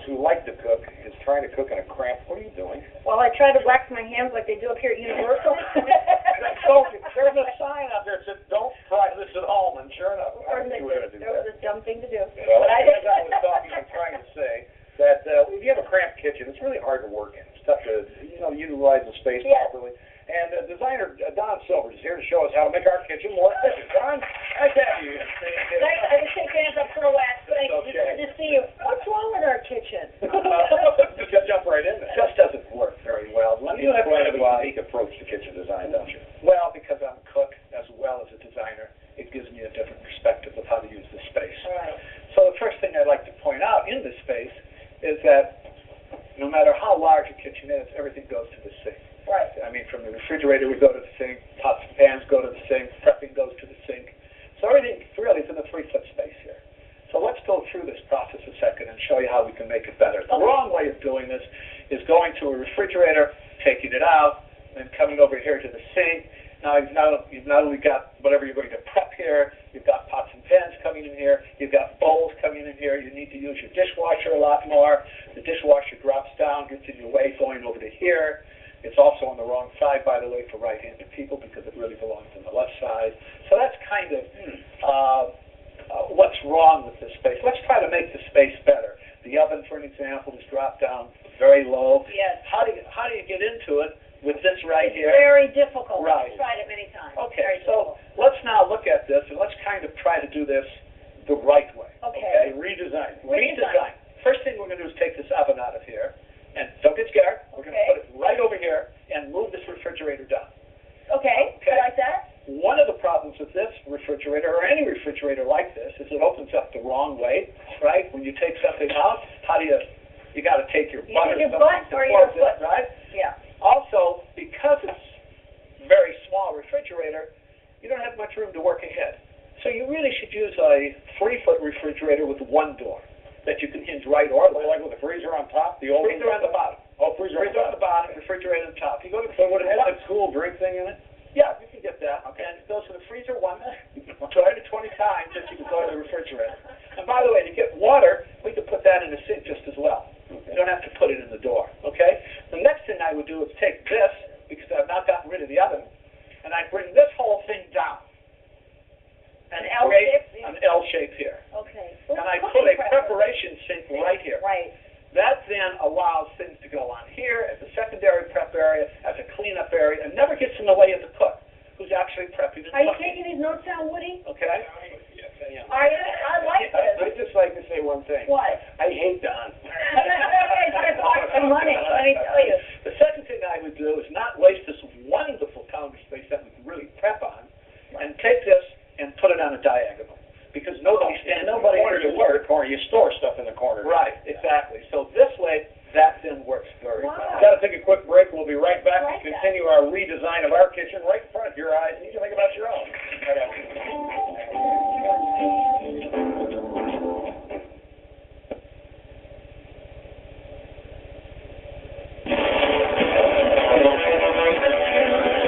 who like to cook is trying to cook in a cramp. What are you doing? Well, I try to wax my hands like they do up here at Universal. So there's a sign out there that says, "Don't try this at home," and sure enough, I That do it. was a dumb thing to do. Well, But as I was talking, I'm trying to say that if you have a cramped kitchen, it's really hard to work in. It's tough to, utilize the space properly. And designer Don Silvers is here to show us how to make our kitchen more efficient. Don, nice to have you. I just take hands up for a wax. Thank you. Good to see you. What's wrong with our kitchen? Just jump right in there. It just doesn't work very well. You have kind of a unique approach to kitchen design, don't you? Well, because I'm a cook as well as a designer, it gives me a different perspective of how to use the space. Right. So the first thing I'd like to point out in this space is that no matter how large a kitchen is, everything goes to the sink. Right. I mean, from the refrigerator we go to the sink, pots and pans go to the sink, prepping goes to the sink. So everything really is in a 3-foot space here. So let's go through this process a second and show you how we can make it better. The wrong way of doing this is going to a refrigerator, taking it out, and coming over here to the sink. Now you've not only got whatever you're going to prep here, you've got pots and pans coming in here, you've got bowls coming in here, you need to use your dishwasher a lot more. The dishwasher drops down, gets in your way going over to here. It's also on the wrong side, by the way, for right-handed people because it really belongs on the left side. So that's kind of what's wrong with this space. Let's try to make the space better. The oven, for an example, is dropped down very low. Yes. How do you get into it with this right here? Very difficult. Right. I've tried it many times. Okay, so let's now look at this and let's kind of try to do this the right way. Okay. Redesign. Redesign. First thing we're going to do is take this oven out of here. And don't get scared. We're going to put it right over here and move this refrigerator down. Okay. Like that? One of the problems with this refrigerator, or any refrigerator like this, is it opens up the wrong way, right? When you take something out, how do you got to take your butt or something to force it, right? Yeah. Also, because it's a very small refrigerator, you don't have much room to work ahead. So you really should use a 3-foot refrigerator with one door that you can hinge right or left. Like with the freezer on top? The old freezer on the bottom. Oh, freezer on the bottom, refrigerator on the top. You go to the So would it have that cool drink thing in it? Yeah, you can get that. Okay. And it goes to the freezer once, try it 20 times, just you can go to the refrigerator. And by the way, to get water, we could put that in the sink just as well. You don't have to put it in the door, okay? The next thing I would do is take this, because I've not gotten rid of the oven, and I bring this whole thing down. And create an L shape here. Okay. And I put a preparation sink right here. Right. That then allows things to go on here as a secondary prep area, as a cleanup area, and never gets in the way of the cook, who's actually prepping and Are you cooking. taking these notes down, Woody? Okay? Yes, I am. Are you? I like this. I'd just like to say one thing. What? I hate Don. It's going to cost some money, let me tell you. The second thing I would do is not waste this wonderful counter space that we can really prep on, and take this and put it on a diagonal. Because nobody stands in the corner to work. You store stuff in the corner. Right, exactly. So this way, that then works very well. Got to take a quick break. We'll be right back to continue our redesign of our kitchen right in front of your eyes, and you can think about your own.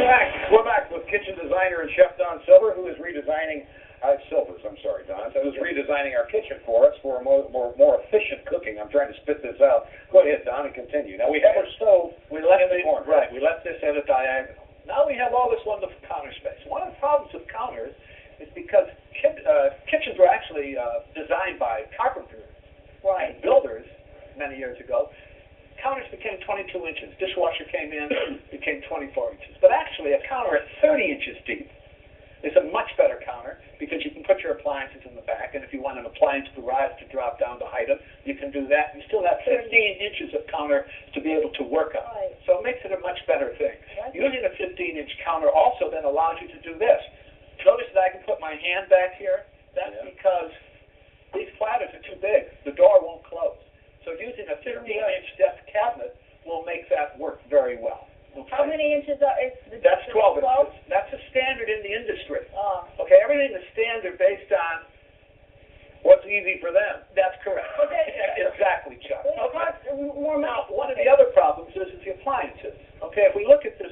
Right We're back with kitchen designer and chef Don Silver, who is redesigning Silvers, I'm sorry, Don. So who's redesigning our kitchen for us for a more efficient cooking. I'm trying to spit this out. Go ahead, Don, and continue. Now we have our stove. We left in the corner. Right. We left this at a diagonal. Now we have all this wonderful counter space. One of the problems with counters is because kitchens were actually designed by carpenters and builders many years ago. Counters became 22 inches. Dishwasher came in, became 24 inches. But actually, a counter at 30 inches deep is a much better counter because you can put your appliances in the back, and if you want an appliance garage to drop down to hide them, you can do that. You still have 15 inches of counter to be able to work on. So it makes it a much better thing. Using a 15-inch counter also then allows you to do this. Notice that I can put my hand back here. That's because these platters are too big. The door won't close. So using a 15-inch depth cabinet will make that work very well. Okay. How many inches is the That's 12 inches. That's a standard in the industry. Oh. Okay, everything is standard based on what's easy for them. That's correct. Exactly, Chuck. Now, one of the other problems is the appliances. Okay, if we look at this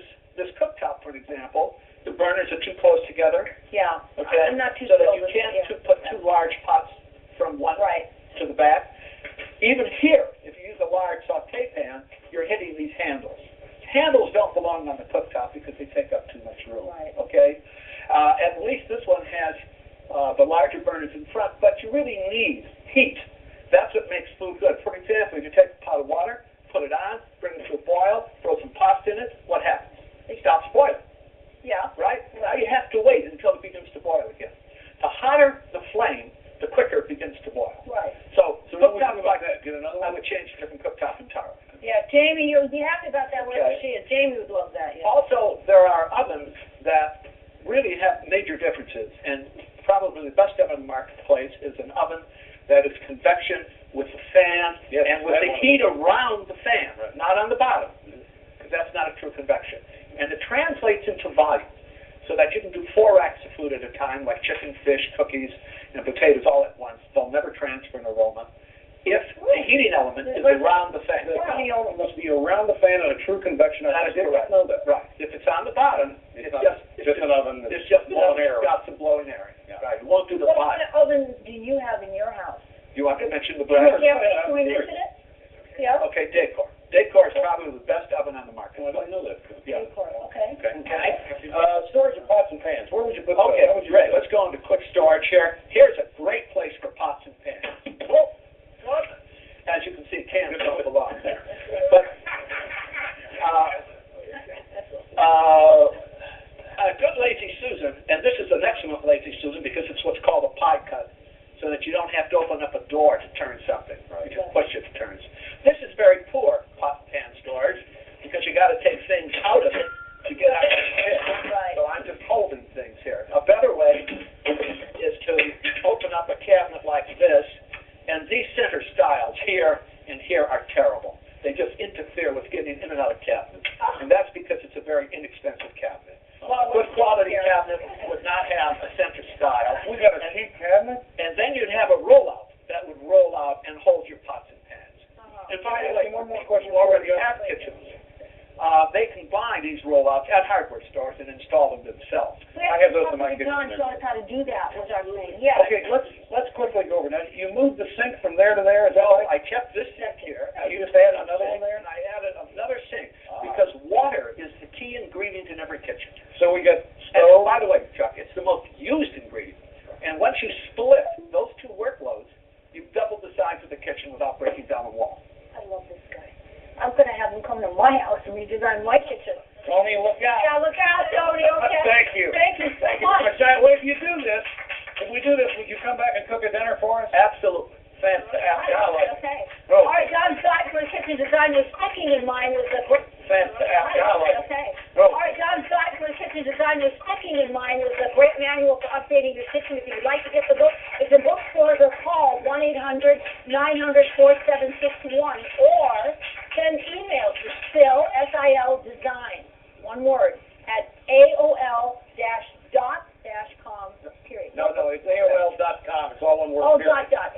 cooktop, for example, the burners are too close together. Yeah. Okay, I'm not too so that you can't put two large pots from one to the back. Even here, if you belong on the cooktop because they take up too much room. Right. Okay? At least this one has the larger burners in front, but you really need heat. That's what makes food good. For example, you take a pot of water, put it on, bring it to a boil, throw some pasta in it, what happens? It stops boiling. Yeah. Right? Now you have to wait until it begins to boil again. The hotter the flame, the quicker it begins to boil. Right. So what would you cooktops do about like that? Get another I one? would change to different cooktop entirely. Yeah, Jamie, you'll be happy about that whenever Okay. she is. Jamie would love that, yeah. Also, there are ovens that really have major differences, and probably the best oven in the marketplace is an oven that is convection with the fan and with the heat around the fan, not on the bottom, because that's not a true convection. And it translates into volume, so that you can do 4 racks of food at a time, like chicken, fish, cookies, and potatoes all at once. They'll never transfer an aroma if the heating element is around the fan. The heating element must be around the fan in a true convection. That is correct. know that. Right. If it's on the bottom, it's just an oven. It's just blowing air. It's got some blowing air. Yeah. Right. It won't do the What volume. kind of oven do you have in your house? You want to mention the Can brand? we mention it? Yeah. Okay, Decor. Decor is probably the best oven on the market. Oh, I didn't know that. Yeah. Decor, okay. Okay. Storage of pots and pans. Where would you put those? Okay, How would you great. do that? Let's go into quick storage here. Here's a great place for pots and pans. Whoa. As you can see, cans don't belong there. But a good Lazy Susan, and this is an excellent Lazy Susan because it's what's called a pie cut, so that you don't have to open up a door to turn something. You just push it, it turns. This is very poor pot and pan storage because you got to take things out of it to get out of the pit. Right. So I'm just holding things here. A better way is to open up a cabinet like this, and these center stiles here and here are terrible. They just interfere with getting in and out of cabinets, and that's because it's a very inexpensive cabinet. A good quality cabinet would not have a center stile. We got a cheap cabinet? And then you'd have a rollout that would roll out and hold your pots and pans. And by the way, One more question. you already have kitchens. They can buy these rollouts at hardware stores and install them themselves. I have those in my kitchen. John showed us how to do that, was our thing. Yeah. Okay, let's quickly go over. Now, you moved the sink from there to there, is that So right? I kept this sink here. You just added another one there? And I added another sink because water is the key ingredient in every kitchen. So we got And stove. by the way, Chuck, it's the most used ingredient. And once you split those 2 workloads, you've doubled the size of the kitchen without breaking down a wall. I love this guy. I'm going to have him come to my house and redesign my kitchen. Tony, look out. Yeah, look out, Tony, okay? Thank you. Thank you so much. Well, if you do this, if we do this, would you come back and cook a dinner for us? Absolutely. Fantastic. Okay. Oh. All right, John's side for the kitchen design was sticking in mind with the brick. Fantastic. Okay. Oh. All right, John's side for the kitchen design was sticking in mind with the great manual for updating your kitchen. If you'd like to get the book, it's in bookstores or call 1-800-900-4761 or send email to SIL Design, one word, at AOL-dot-com, period. No, it's AOL.com. It's all one word. Oh, period. dot.